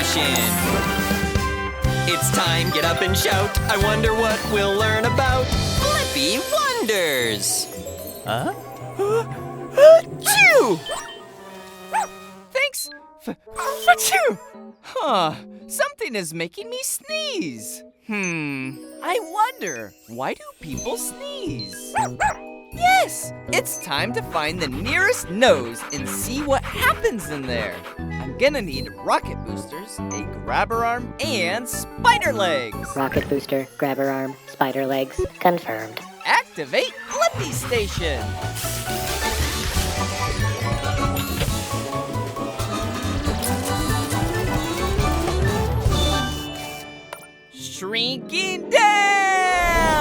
Station. It's time, get up and shout. I wonder what we'll learn about Blippi Wonders. Huh? Achoo! Thanks. Achoo! Huh. Something is making me sneeze. I wonder, why do people sneeze? Yes! It's time to find the nearest nose and see what happens in there. I'm gonna need rocket boosters, a grabber arm, and spider legs. Rocket booster, grabber arm, spider legs, confirmed. Activate Blippi Station. Shrinking down!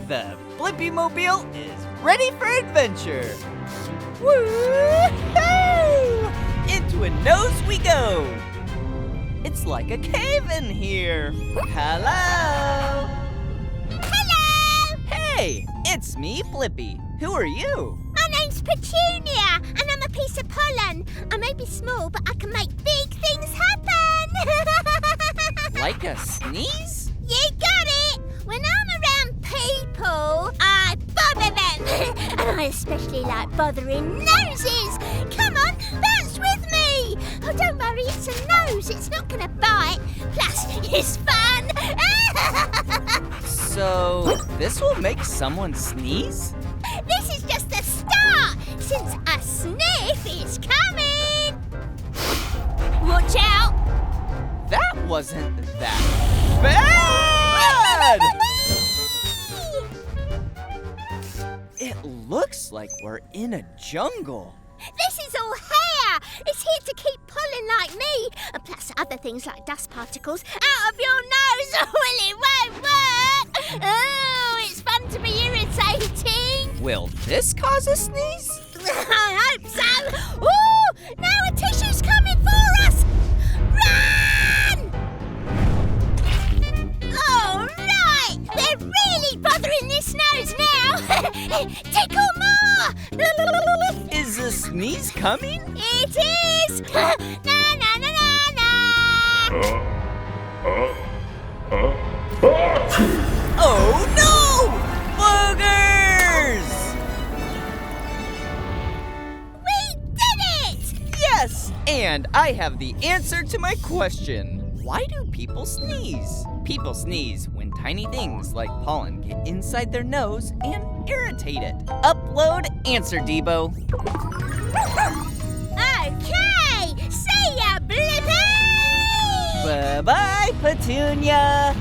The Blippi Mobile is ready for adventure. Woo-hoo! Into a nose we go. It's like a cave in here. Hello? Hello! Hey, it's me, Blippi. Who are you? My name's Petunia, and I'm a piece of pollen. I may be small, but I can make big things happen. Like a sneeze? You got it! When I'm around people, I bother them. And I especially like bothering noses. Come on, bounce with me. Oh, don't worry, it's a nose. It's not going to bite. Plus, it's fun. So, this will make someone sneeze? This is just the start, since a sniff is coming. Watch out. That wasn't that bad! It looks like we're in a jungle. This is all hair. It's here to keep pollen like me, and plus other things like dust particles out of your nose. Well, it won't work. Oh, it's fun to be irritating. Will this cause a sneeze? I hope so. Ooh, now a tissue's coming for us. Run! All right, they're really bothering this nose now. Tickle more. Is the sneeze coming? It is! Na na na na na! Oh no! Boogers! We did it! Yes! And I have the answer to my question. Why do people sneeze? People sneeze when tiny things like pollen get inside their nose and irritate it. Upload answer, Debo. Okay! See ya, Blippi! Bye-bye, Petunia!